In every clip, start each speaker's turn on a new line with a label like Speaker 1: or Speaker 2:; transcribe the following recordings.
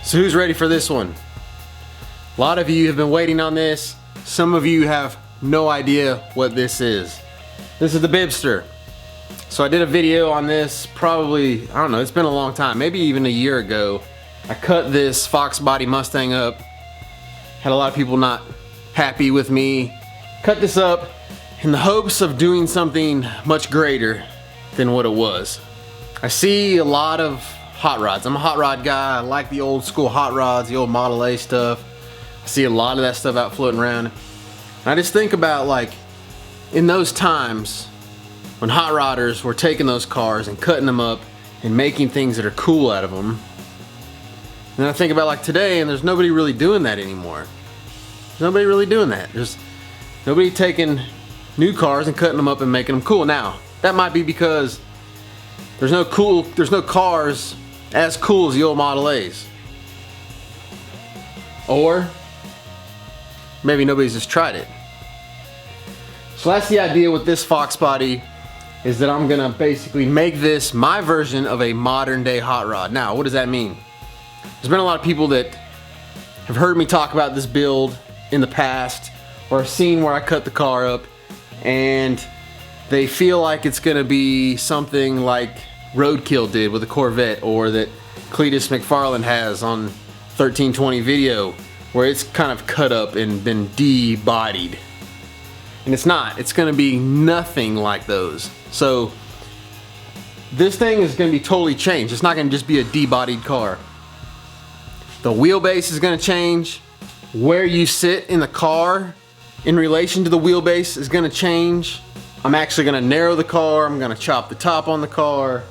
Speaker 1: So who's ready for this one? A lot of you have been waiting on this. Some of you have no idea what this is. This is the Bibbster. So I did a video on this probably, I don't know, it's been a long time, maybe even a year ago. I cut this Fox body Mustang up. Had a lot of people not happy with me. Cut this up in the hopes of doing something much greater than what it was. I see a lot of hot rods. I'm a hot rod guy. I like the old school hot rods, the old Model A stuff. I see a lot of that stuff out floating around. And I just think about, like, in those times when hot rodders were taking those cars and cutting them up and making things that are cool out of them. And I think about, like, today, and there's nobody really doing that anymore. There's nobody really doing that. There's nobody taking new cars and cutting them up and making them cool. Now, that might be because there's no cars as cool as the old Model A's. Or maybe nobody's just tried it. So that's the idea with this Fox body, is that I'm gonna basically make this my version of a modern day hot rod. Now, what does that mean? There's been a lot of people that have heard me talk about this build in the past, or seen where I cut the car up, and they feel like it's gonna be something like Roadkill did with the Corvette, or that Cletus McFarland has on 1320 video, where it's kind of cut up and been de-bodied. And it's not. It's gonna be nothing like those. So this thing is gonna be totally changed. It's not gonna just be a de-bodied car. The wheelbase is gonna change. Where you sit in the car in relation to the wheelbase is gonna change. I'm actually gonna narrow the car. I'm gonna chop the top on the car.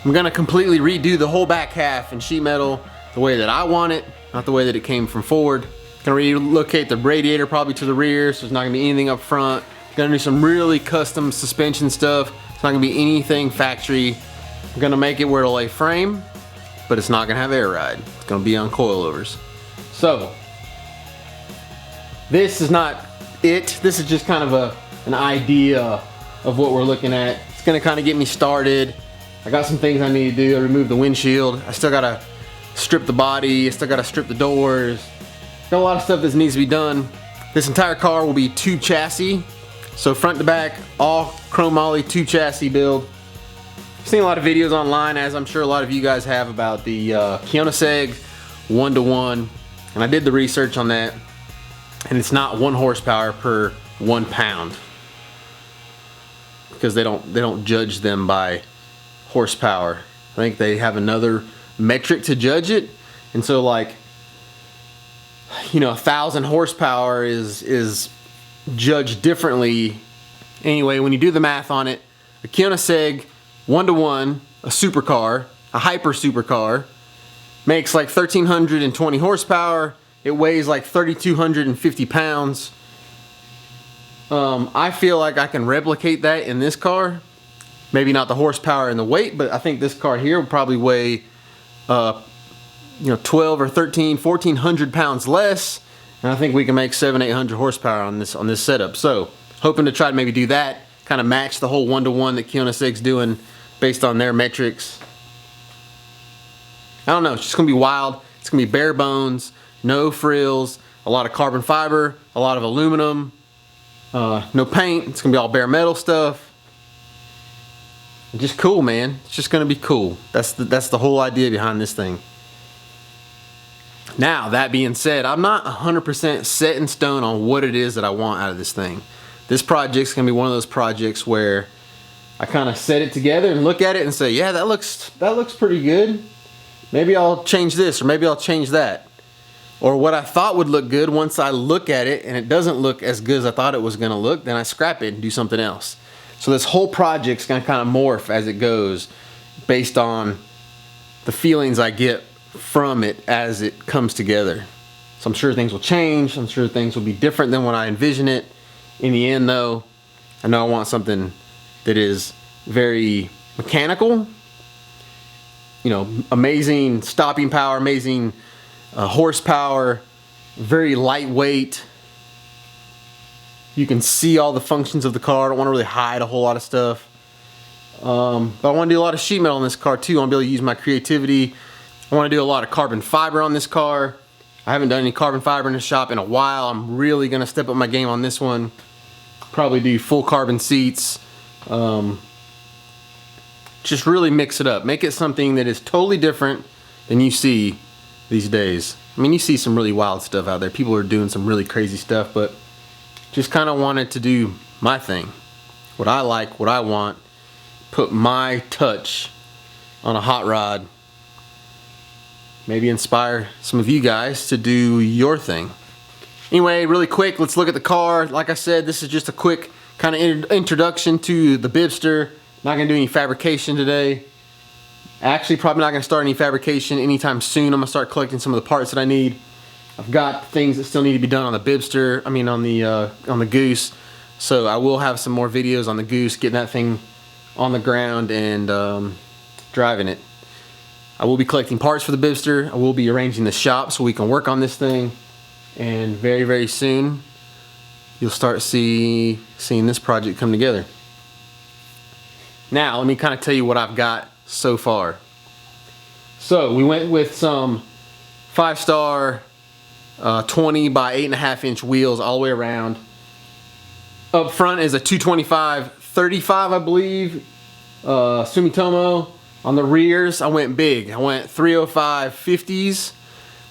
Speaker 1: I'm gonna completely redo the whole back half in sheet metal the way that I want it, not the way that it came from Ford. Gonna relocate the radiator probably to the rear, so there's not gonna be anything up front. Gonna do some really custom suspension stuff. It's not gonna be anything factory. I'm gonna make it where it'll lay frame, but it's not gonna have air ride. It's gonna be on coilovers. So, this is not it. This is just kind of an idea of what we're looking at. It's gonna kind of get me started. I got some things I need to do. I removed the windshield. I still gotta strip the body. I still gotta strip the doors. Got a lot of stuff that needs to be done. This entire car will be 2 chassis. So front to back, all chrome moly 2 chassis build. I've seen a lot of videos online, as I'm sure a lot of you guys have, about the Koenigsegg 1-to-1. And I did the research on that. And it's not 1 horsepower per 1 pound. Because they don't judge them by horsepower. I think they have another metric to judge it. And so, like, you know, 1,000 horsepower is judged differently. Anyway, when you do the math on it, a Koenigsegg 1-to-1, a supercar, a hyper supercar, makes like 1,320 horsepower. It weighs like 3,250 pounds. I feel like I can replicate that in this car. Maybe not the horsepower and the weight, but I think this car here will probably weigh 12 or 13, 1,400 pounds less. And I think we can make 700-800 horsepower on this setup. So, hoping to try to maybe do that, kind of match the whole 1-to-1 that Koenigsegg's doing based on their metrics. I don't know, it's just gonna be wild. It's gonna be bare bones, no frills, a lot of carbon fiber, a lot of aluminum, no paint. It's gonna be all bare metal stuff. Just cool, man. It's just gonna be cool. That's the whole idea behind this thing. Now, that being said, I'm not 100% set in stone on what it is that I want out of this thing. This project's gonna be one of those projects where I kind of set it together and look at it and say, yeah, that looks pretty good. Maybe I'll change this, or maybe I'll change that. Or what I thought would look good, once I look at it and it doesn't look as good as I thought it was gonna look, then I scrap it and do something else. So this whole project's gonna kind of morph as it goes, based on the feelings I get from it as it comes together. So I'm sure things will change. I'm sure things will be different than when I envision it. In the end, though, I know I want something that is very mechanical. You know, amazing stopping power, amazing horsepower, very lightweight. You can see all the functions of the car. I don't want to really hide a whole lot of stuff. But I want to do a lot of sheet metal in this car too. I want to be able to use my creativity. I want to do a lot of carbon fiber on this car. I haven't done any carbon fiber in the shop in a while. I'm really going to step up my game on this one. Probably do full carbon seats. Just really mix it up. Make it something that is totally different than you see these days. I mean, you see some really wild stuff out there. People are doing some really crazy stuff, but just kind of wanted to do my thing. What I like, what I want. Put my touch on a hot rod. Maybe inspire some of you guys to do your thing. Anyway, really quick, let's look at the car. Like I said, this is just a quick kind of introduction to the Bibbster. Not gonna do any fabrication today. Actually, probably not gonna start any fabrication anytime soon. I'm gonna start collecting some of the parts that I need. I've got things that still need to be done on the Bibbster. I mean, on the Goose. So I will have some more videos on the Goose, getting that thing on the ground and driving it. I will be collecting parts for the Bibbster. I will be arranging the shop so we can work on this thing. And very, very soon, you'll start seeing this project come together. Now, let me kind of tell you what I've got so far. So, we went with some 5-star 20 by 8.5 inch wheels all the way around. Up front is a 225/35, I believe, Sumitomo. On the rears, I went big. I went 305 50s,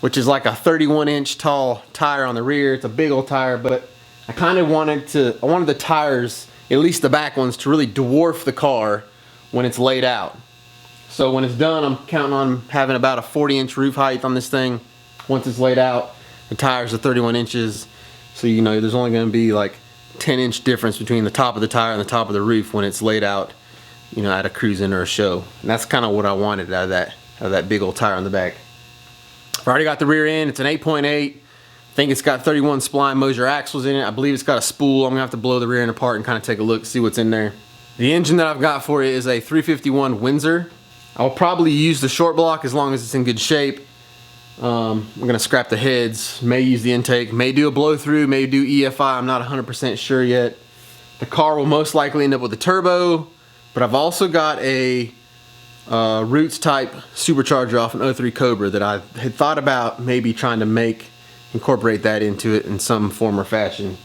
Speaker 1: which is like a 31 inch tall tire on the rear. It's a big old tire, but I kind of wanted the tires, at least the back ones, to really dwarf the car when it's laid out. So when it's done, I'm counting on having about a 40 inch roof height on this thing. Once it's laid out, the tires are 31 inches. So you know, there's only gonna be like 10 inch difference between the top of the tire and the top of the roof when it's laid out, you know, at a cruising or a show. And that's kind of what I wanted out of that big old tire on the back. I've already got the rear end. It's an 8.8. I think it's got 31 spline Moser axles in it. I believe it's got a spool. I'm gonna have to blow the rear end apart and kind of take a look, see what's in there. The engine that I've got for it is a 351 Windsor. I'll probably use the short block as long as it's in good shape. I'm gonna scrap the heads, may use the intake, may do a blow through, may do EFI. I'm not 100% sure yet. The car will most likely end up with a turbo, but I've also got a Roots type supercharger off an 03 Cobra that I had thought about maybe trying to incorporate that into it in some form or fashion.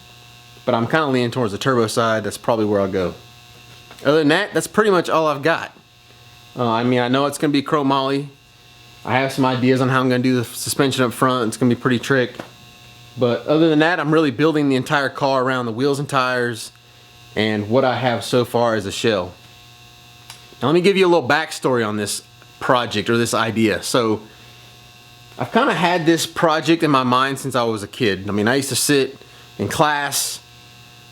Speaker 1: But I'm kind of leaning towards the turbo side. That's probably where I'll go. Other than that, that's pretty much all I've got. I mean, I know it's going to be chromoly. I have some ideas on how I'm going to do the suspension up front. It's going to be pretty trick. But other than that, I'm really building the entire car around the wheels and tires and what I have so far as a shell. Now let me give you a little backstory on this project or this idea. So I've kind of had this project in my mind since I was a kid. I mean, I used to sit in class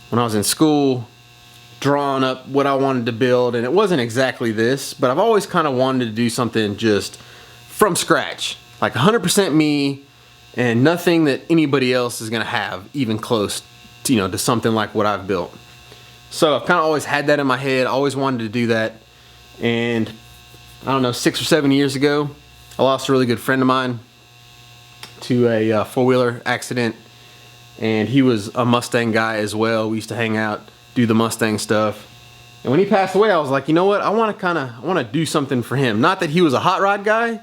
Speaker 1: when I was in school drawing up what I wanted to build, and it wasn't exactly this, but I've always kind of wanted to do something just from scratch, like 100% me, and nothing that anybody else is gonna have even close to, you know, to something like what I've built. So I've kind of always had that in my head, always wanted to do that. And I don't know, 6 or 7 years ago, I lost a really good friend of mine to a four-wheeler accident, and he was a Mustang guy as well. We used to hang out, do the Mustang stuff. And when he passed away, I was like, you know what? I want to do something for him. Not that he was a hot rod guy,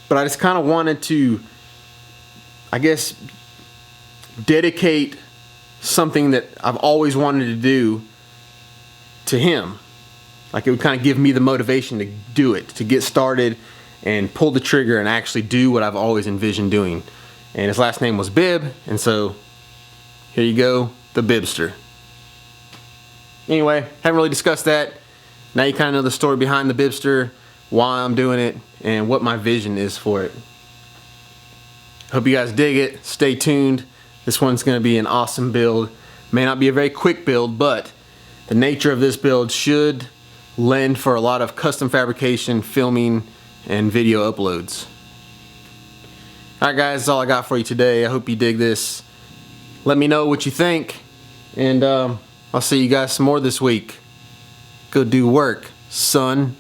Speaker 1: but I just kind of wanted to, I guess, dedicate something that I've always wanted to do to him. Like, it would kind of give me the motivation to do it, to get started and pull the trigger and actually do what I've always envisioned doing. And his last name was Bibb, and so here you go, the Bibbster. Anyway, haven't really discussed that. Now you kind of know the story behind the Bibbster, why I'm doing it, and what my vision is for it. Hope you guys dig it. Stay tuned. This one's going to be an awesome build. May not be a very quick build, but the nature of this build should lend for a lot of custom fabrication, filming, and video uploads. Alright guys, that's all I got for you today. I hope you dig this. Let me know what you think, and I'll see you guys some more this week. Go do work, son.